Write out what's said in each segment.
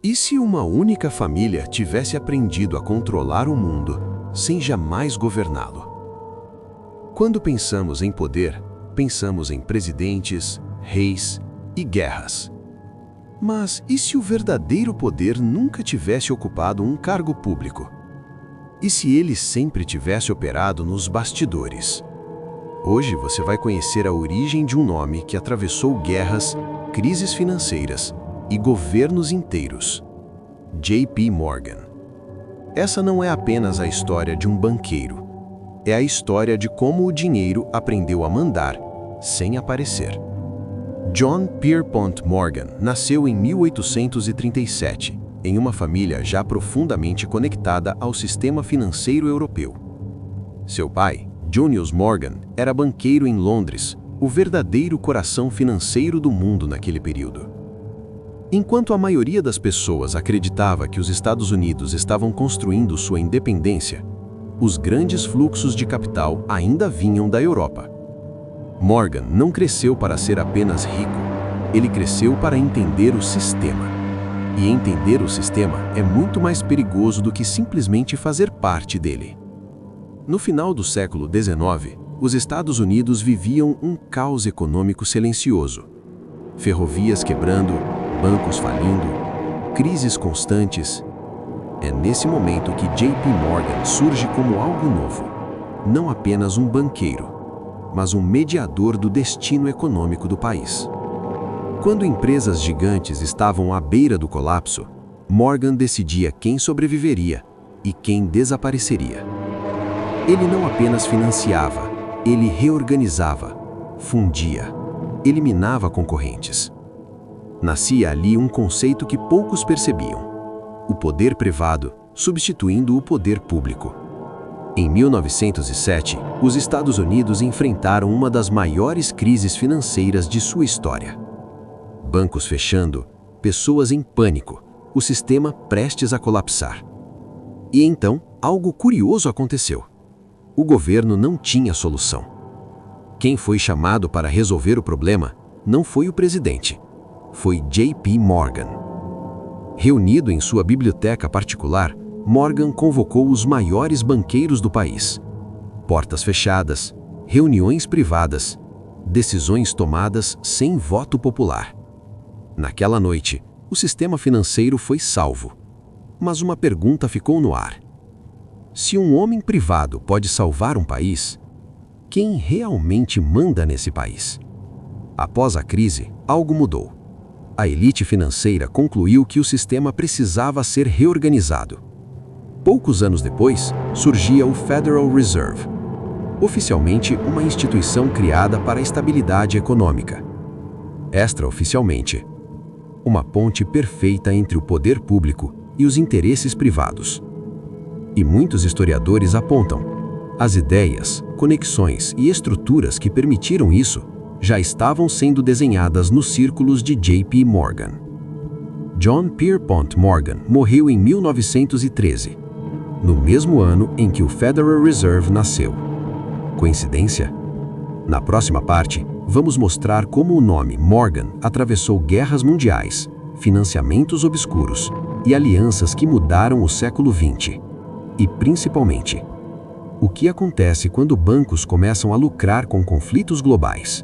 E se uma única família tivesse aprendido a controlar o mundo sem jamais governá-lo? Quando pensamos em poder, pensamos em presidentes, reis e guerras. Mas e se o verdadeiro poder nunca tivesse ocupado um cargo público? E se ele sempre tivesse operado nos bastidores? Hoje você vai conhecer a origem de um nome que atravessou guerras, crises financeiras e governos inteiros: J.P. Morgan. Essa não é apenas a história de um banqueiro. É a história de como o dinheiro aprendeu a mandar sem aparecer. John Pierpont Morgan nasceu em 1837, em uma família já profundamente conectada ao sistema financeiro europeu. Seu pai, Junius Morgan, era banqueiro em Londres, o verdadeiro coração financeiro do mundo naquele período. Enquanto a maioria das pessoas acreditava que os Estados Unidos estavam construindo sua independência, os grandes fluxos de capital ainda vinham da Europa. Morgan não cresceu para ser apenas rico, ele cresceu para entender o sistema. E entender o sistema é muito mais perigoso do que simplesmente fazer parte dele. No final do século XIX, os Estados Unidos viviam um caos econômico silencioso. Ferrovias quebrando, bancos falindo, crises constantes. É nesse momento que J.P. Morgan surge como algo novo, não apenas um banqueiro, mas um mediador do destino econômico do país. Quando empresas gigantes estavam à beira do colapso, Morgan decidia quem sobreviveria e quem desapareceria. Ele não apenas financiava, ele reorganizava, fundia, eliminava concorrentes. Nascia ali um conceito que poucos percebiam: o poder privado substituindo o poder público. Em 1907, os Estados Unidos enfrentaram uma das maiores crises financeiras de sua história. Bancos fechando, pessoas em pânico, o sistema prestes a colapsar. E então, algo curioso aconteceu. O governo não tinha solução. Quem foi chamado para resolver o problema não foi o presidente, foi J.P. Morgan. Reunido em sua biblioteca particular, Morgan convocou os maiores banqueiros do país. Portas fechadas, reuniões privadas, decisões tomadas sem voto popular. Naquela noite, o sistema financeiro foi salvo. Mas uma pergunta ficou no ar. Se um homem privado pode salvar um país, quem realmente manda nesse país? Após a crise, algo mudou. A elite financeira concluiu que o sistema precisava ser reorganizado. Poucos anos depois, surgia o Federal Reserve, oficialmente uma instituição criada para a estabilidade econômica. Extraoficialmente, uma ponte perfeita entre o poder público e os interesses privados. E muitos historiadores apontam: as ideias, conexões e estruturas que permitiram isso já estavam sendo desenhadas nos círculos de J.P. Morgan. John Pierpont Morgan morreu em 1913, no mesmo ano em que o Federal Reserve nasceu. Coincidência? Na próxima parte, vamos mostrar como o nome Morgan atravessou guerras mundiais, financiamentos obscuros e alianças que mudaram o século XX. E, principalmente, o que acontece quando bancos começam a lucrar com conflitos globais.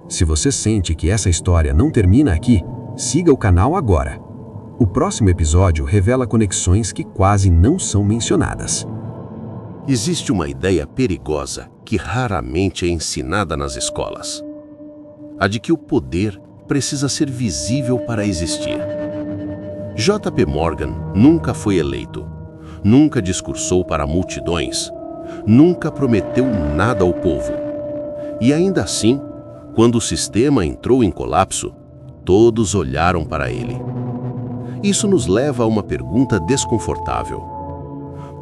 Se você sente que essa história não termina aqui, siga o canal agora. O próximo episódio revela conexões que quase não são mencionadas. Existe uma ideia perigosa que raramente é ensinada nas escolas: a de que o poder precisa ser visível para existir. J.P. Morgan nunca foi eleito, nunca discursou para multidões, nunca prometeu nada ao povo. E ainda assim, quando o sistema entrou em colapso, todos olharam para ele. Isso nos leva a uma pergunta desconfortável: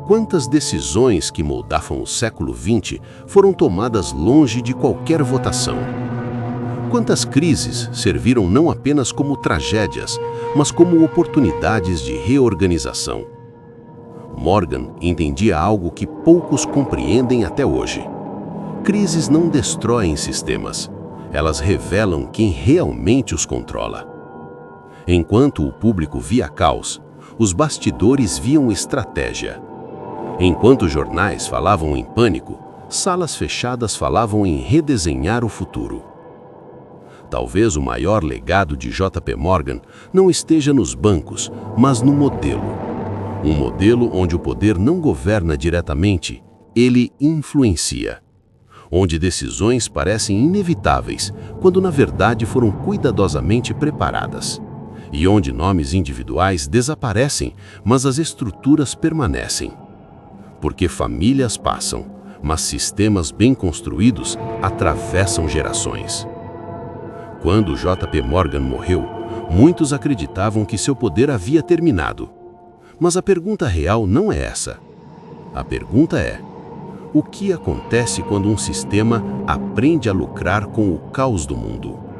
quantas decisões que moldavam o século XX foram tomadas longe de qualquer votação? Quantas crises serviram não apenas como tragédias, mas como oportunidades de reorganização? Morgan entendia algo que poucos compreendem até hoje: crises não destroem sistemas, elas revelam quem realmente os controla. Enquanto o público via caos, os bastidores viam estratégia. Enquanto jornais falavam em pânico, salas fechadas falavam em redesenhar o futuro. Talvez o maior legado de J.P. Morgan não esteja nos bancos, mas no modelo. Um modelo onde o poder não governa diretamente, ele influencia. Onde decisões parecem inevitáveis, quando na verdade foram cuidadosamente preparadas. E onde nomes individuais desaparecem, mas as estruturas permanecem. Porque famílias passam, mas sistemas bem construídos atravessam gerações. Quando J.P. Morgan morreu, muitos acreditavam que seu poder havia terminado. Mas a pergunta real não é essa. A pergunta é: o que acontece quando um sistema aprende a lucrar com o caos do mundo?